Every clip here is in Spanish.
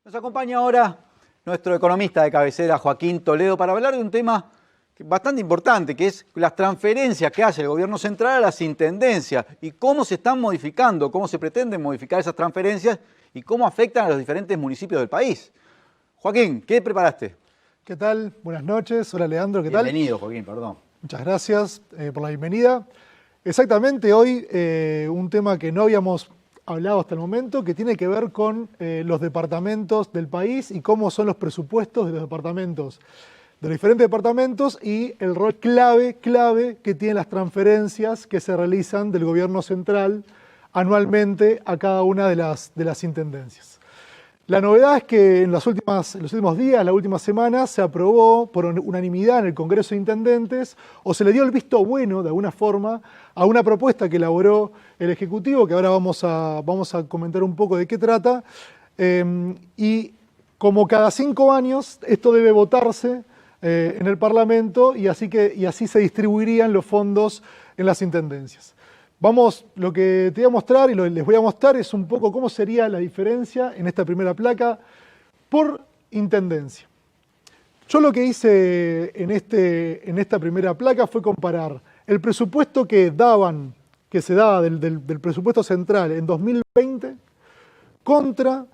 Nos acompaña ahora nuestro economista de cabecera, Joaquín Toledo, para hablar de un tema bastante importante, que es las transferencias que hace el gobierno central a las intendencias y cómo se están modificando, cómo se pretenden modificar esas transferencias y cómo afectan a los diferentes municipios del país. Joaquín, ¿qué preparaste? ¿Qué tal? Buenas noches. Hola, Leandro, ¿qué tal? Bienvenido, Joaquín, perdón. Muchas gracias por la bienvenida. Exactamente, hoy un tema que no habíamos hablado hasta el momento, que tiene que ver con los departamentos del país y cómo son los presupuestos de los departamentos, de los diferentes departamentos y el rol clave que tienen las transferencias que se realizan del gobierno central anualmente a cada una de las intendencias. La novedad es que en los últimos días, la última semana, se aprobó por unanimidad en el Congreso de Intendentes, o se le dio el visto bueno, de alguna forma, a una propuesta que elaboró el Ejecutivo, que ahora vamos a comentar un poco de qué trata, y como cada 5 años esto debe votarse en el Parlamento y así se distribuirían los fondos en las intendencias. Lo que te voy a mostrar y les voy a mostrar es un poco cómo sería la diferencia en esta primera placa por intendencia. Yo lo que hice en esta primera placa fue comparar el presupuesto que se daba del presupuesto central en 2020 contra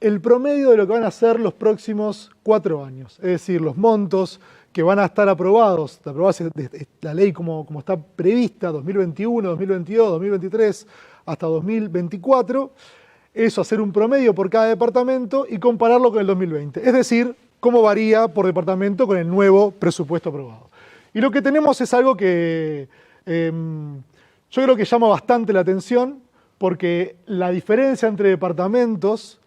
el promedio de lo que van a ser los próximos 4 años. Es decir, los montos que van a estar aprobados la ley como está prevista, 2021, 2022, 2023, hasta 2024, eso, hacer un promedio por cada departamento y compararlo con el 2020. Es decir, cómo varía por departamento con el nuevo presupuesto aprobado. Y lo que tenemos es algo que yo creo que llama bastante la atención, porque la diferencia entre departamentos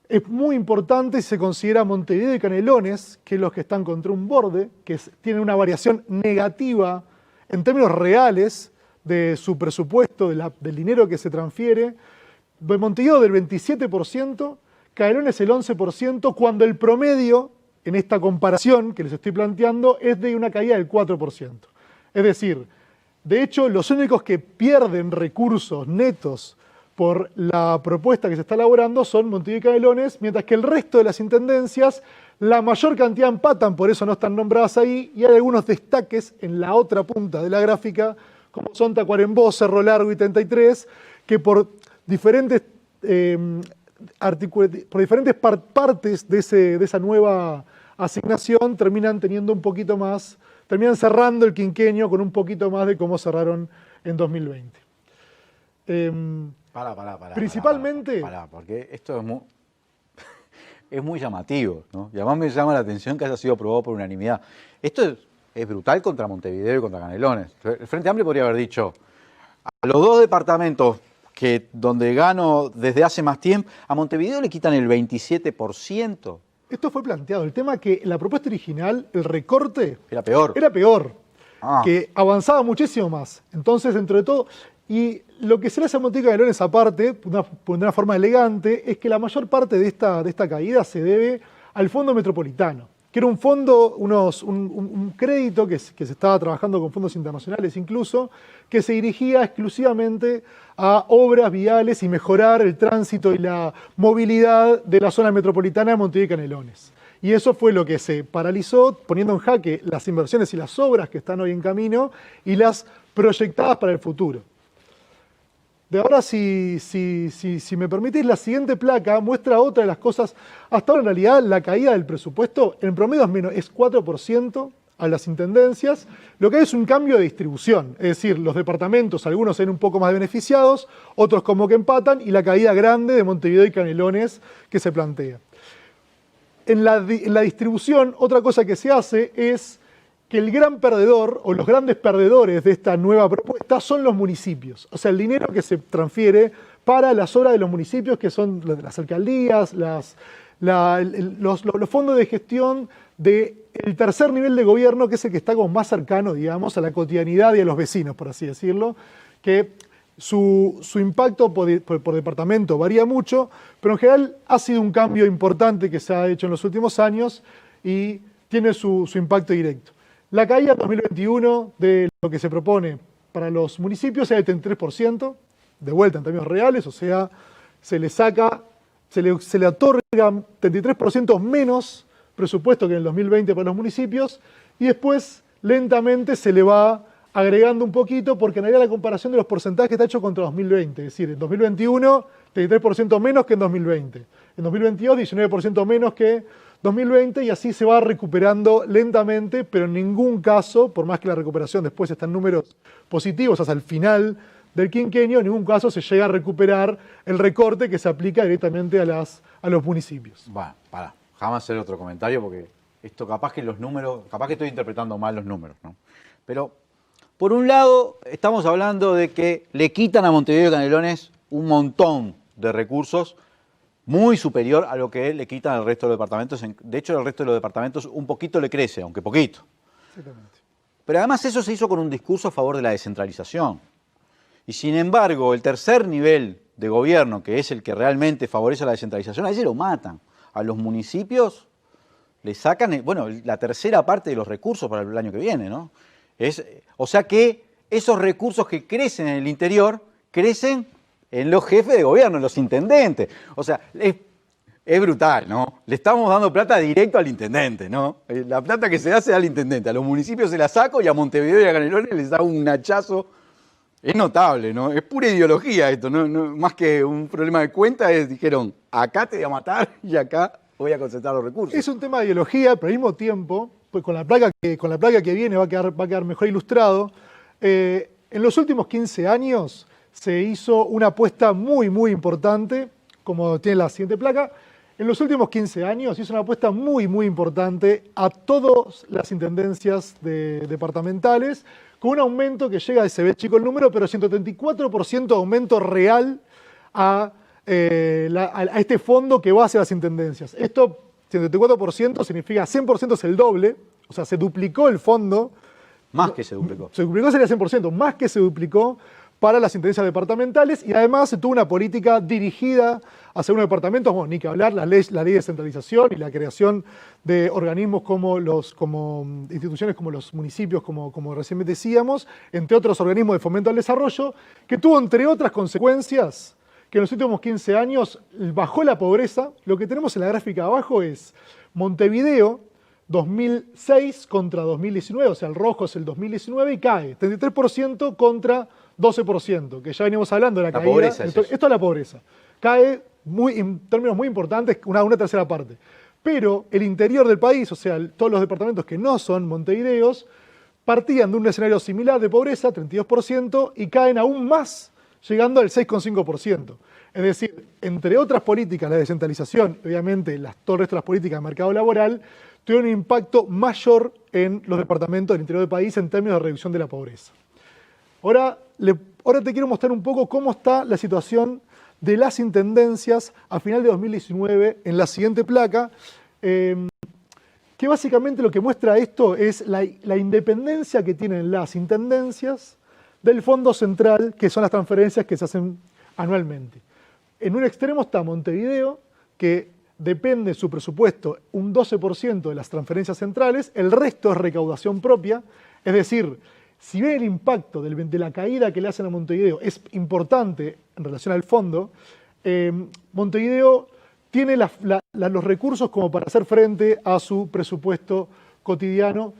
es muy importante si se considera Montevideo y Canelones, que es los que están contra un borde, que tienen una variación negativa en términos reales de su presupuesto, del dinero que se transfiere. Montevideo del 27%, Canelones el 11%, cuando el promedio, en esta comparación que les estoy planteando, es de una caída del 4%. Es decir, de hecho, los únicos que pierden recursos netos por la propuesta que se está elaborando son Montevideo y Canelones, mientras que el resto de las intendencias, la mayor cantidad empatan, por eso no están nombradas ahí, y hay algunos destaques en la otra punta de la gráfica, como son Tacuarembó, Cerro Largo y 33, que por diferentes partes de esa nueva asignación terminan teniendo un poquito más, terminan cerrando el quinquenio con un poquito más de cómo cerraron en 2020. Principalmente... porque esto es muy llamativo, ¿no? Y además me llama la atención que haya sido aprobado por unanimidad. Esto es brutal contra Montevideo y contra Canelones. El Frente Amplio podría haber dicho, a los 2 departamentos donde gano desde hace más tiempo, a Montevideo le quitan el 27%. Esto fue planteado. El tema que la propuesta original, el recorte... Era peor. Era peor. Que avanzaba muchísimo más. Entonces, dentro de todo... Y lo que se le hace a Montevideo y Canelones aparte, de una forma elegante, es que la mayor parte de esta caída se debe al Fondo Metropolitano, que era un fondo, un crédito que se estaba trabajando con fondos internacionales incluso, que se dirigía exclusivamente a obras viales y mejorar el tránsito y la movilidad de la zona metropolitana de Montevideo y Canelones. Y eso fue lo que se paralizó, poniendo en jaque las inversiones y las obras que están hoy en camino y las proyectadas para el futuro. De ahora, si me permitís, la siguiente placa muestra otra de las cosas. Hasta ahora, en realidad, la caída del presupuesto, en promedio es 4% a las intendencias. Lo que hay es un cambio de distribución. Es decir, los departamentos, algunos son un poco más beneficiados, otros como que empatan, y la caída grande de Montevideo y Canelones que se plantea. En la distribución, otra cosa que se hace es que el gran perdedor o los grandes perdedores de esta nueva propuesta son los municipios. O sea, el dinero que se transfiere para las obras de los municipios, que son las alcaldías, los fondos de gestión del tercer nivel de gobierno, que es el que está como más cercano, digamos, a la cotidianidad y a los vecinos, por así decirlo, que su impacto por departamento varía mucho, pero en general ha sido un cambio importante que se ha hecho en los últimos años y tiene su impacto directo. La caída en 2021 de lo que se propone para los municipios es del 33%, de vuelta en términos reales, o sea, se se le otorga 33% menos presupuesto que en el 2020 para los municipios y después lentamente se le va agregando un poquito porque en realidad la comparación de los porcentajes está hecho contra 2020. Es decir, en 2021, 33% menos que en 2020. En 2022, 19% menos que 2020 y así se va recuperando lentamente, pero en ningún caso, por más que la recuperación después está en números positivos hasta el final del quinquenio, en ningún caso se llega a recuperar el recorte que se aplica directamente a los municipios. Bueno, jamás hacer otro comentario porque esto capaz que los números, capaz que estoy interpretando mal los números, ¿no? Pero, por un lado, estamos hablando de que le quitan a Montevideo y Canelones un montón de recursos muy superior a lo que le quitan al resto de los departamentos. De hecho, el resto de los departamentos un poquito le crece, aunque poquito. Exactamente. Pero además eso se hizo con un discurso a favor de la descentralización. Y sin embargo, el tercer nivel de gobierno, que es el que realmente favorece la descentralización, a ese lo matan. A los municipios le sacan, bueno, la tercera parte de los recursos para el año que viene, ¿no? O sea que esos recursos que crecen en el interior, crecen en los jefes de gobierno, en los intendentes. O sea, es brutal, ¿no? Le estamos dando plata directo al intendente, ¿no? La plata que se da al intendente. A los municipios se la saco y a Montevideo y a Canelones les hago un hachazo. Es notable, ¿no? Es pura ideología esto, ¿no? Más que un problema de cuenta, dijeron, acá te voy a matar y acá voy a concentrar los recursos. Es un tema de ideología, pero al mismo tiempo, pues con la placa que viene va a quedar mejor ilustrado. En los últimos 15 años se hizo una apuesta muy, muy importante, como tiene la siguiente placa. En los últimos 15 años se hizo una apuesta muy, muy importante a todas las intendencias departamentales, con un aumento que llega, se ve chico el número, pero 134% de aumento real a este fondo que va hacia las intendencias. Esto, 134% significa 100% es el doble, o sea, se duplicó el fondo. Más que se duplicó. Se duplicó sería 100%, más que se duplicó para las intendencias departamentales y además se tuvo una política dirigida hacia unos departamentos, bueno, ni que hablar, la ley de descentralización y la creación de organismos como instituciones como los municipios, como recién decíamos, entre otros organismos de fomento al desarrollo, que tuvo entre otras consecuencias que en los últimos 15 años bajó la pobreza. Lo que tenemos en la gráfica de abajo es Montevideo, 2006 contra 2019, o sea, el rojo es el 2019 y cae, 33% contra 12%, que ya venimos hablando de la caída. Pobreza esto es la pobreza. Cae en términos muy importantes, una tercera parte. Pero el interior del país, o sea, todos los departamentos que no son montevideos, partían de un escenario similar de pobreza, 32%, y caen aún más, llegando al 6,5%. Es decir, entre otras políticas, la descentralización, obviamente todo el resto de las políticas de mercado laboral, tuvieron un impacto mayor en los departamentos del interior del país en términos de reducción de la pobreza. Ahora te quiero mostrar un poco cómo está la situación de las intendencias a final de 2019 en la siguiente placa, que básicamente lo que muestra esto es la independencia que tienen las intendencias del Fondo Central, que son las transferencias que se hacen anualmente. En un extremo está Montevideo, que depende de su presupuesto un 12% de las transferencias centrales, el resto es recaudación propia, es decir, si bien el impacto de la caída que le hacen a Montevideo es importante en relación al fondo, Montevideo tiene los recursos como para hacer frente a su presupuesto cotidiano.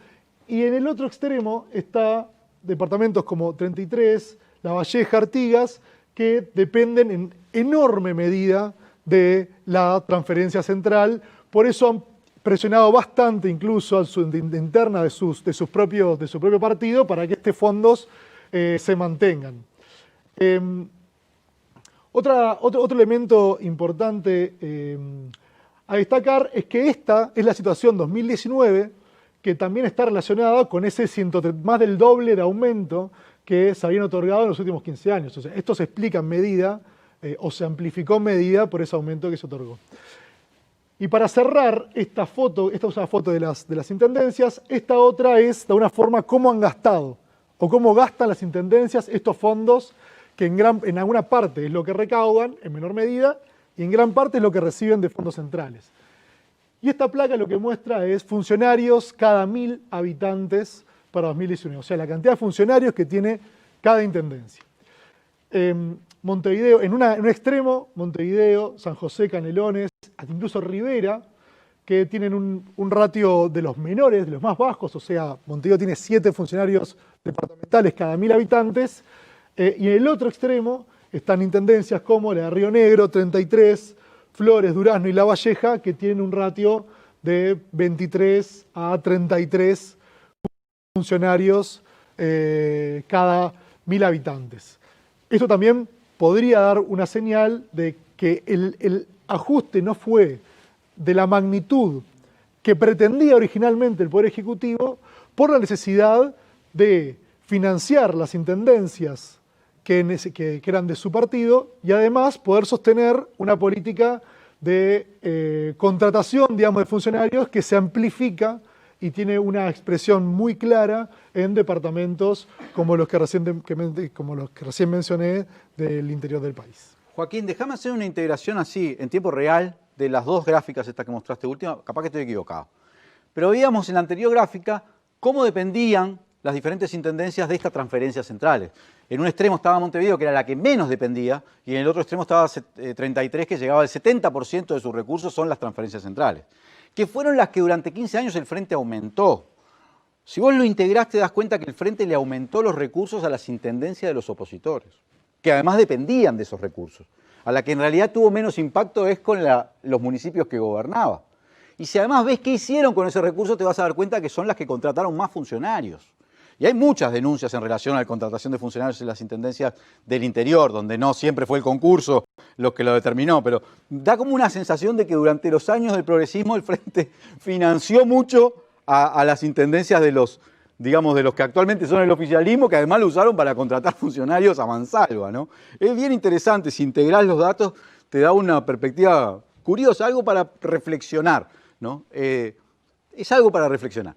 Y en el otro extremo está departamentos como 33, La Valleja, Artigas, que dependen en enorme medida de la transferencia central. Por eso han presionado bastante incluso a su interna de su propio partido para que estos fondos se mantengan. Otro elemento importante a destacar es que esta es la situación 2019, que también está relacionada con ese más del doble de aumento que se habían otorgado en los últimos 15 años. O sea, esto se explica en medida, o se amplificó en medida por ese aumento que se otorgó. Y para cerrar esta es una foto de las intendencias, esta otra es de alguna forma cómo han gastado o cómo gastan las intendencias estos fondos que en alguna parte es lo que recaudan en menor medida y en gran parte es lo que reciben de fondos centrales. Y esta placa lo que muestra es funcionarios cada 1000 habitantes para 2019, o sea, la cantidad de funcionarios que tiene cada intendencia. Montevideo, en un extremo, Montevideo, San José, Canelones, incluso Rivera, que tienen un ratio de los menores, de los más bajos, o sea, Montevideo tiene 7 funcionarios departamentales cada 1000 habitantes, y en el otro extremo están intendencias como la de Río Negro, 33, Flores, Durazno y La Valleja, que tienen un ratio de 23 a 33 funcionarios cada 1000 habitantes. Esto también podría dar una señal de que el ajuste no fue de la magnitud que pretendía originalmente el Poder Ejecutivo por la necesidad de financiar las intendencias que eran de su partido y además poder sostener una política de contratación, digamos, de funcionarios que se amplifica y tiene una expresión muy clara en departamentos como los que recién mencioné del interior del país. Joaquín, déjame hacer una integración así, en tiempo real, de las dos gráficas estas que mostraste última, capaz que estoy equivocado. Pero veíamos en la anterior gráfica cómo dependían las diferentes intendencias de estas transferencias centrales. En un extremo estaba Montevideo, que era la que menos dependía, y en el otro extremo estaba 33, que llegaba al 70% de sus recursos son las transferencias centrales, que fueron las que durante 15 años el Frente aumentó. Si vos lo integrás, te das cuenta que el Frente le aumentó los recursos a las intendencias de los opositores, que además dependían de esos recursos. A la que en realidad tuvo menos impacto es con los municipios que gobernaba. Y si además ves qué hicieron con ese recurso, te vas a dar cuenta que son las que contrataron más funcionarios. Y hay muchas denuncias en relación a la contratación de funcionarios en las intendencias del interior, donde no siempre fue el concurso lo que lo determinó, pero da como una sensación de que durante los años del progresismo el Frente financió mucho a las intendencias de los que actualmente son el oficialismo, que además lo usaron para contratar funcionarios a mansalva, ¿no? Es bien interesante, si integrás los datos, te da una perspectiva curiosa, algo para reflexionar, ¿no? Es algo para reflexionar.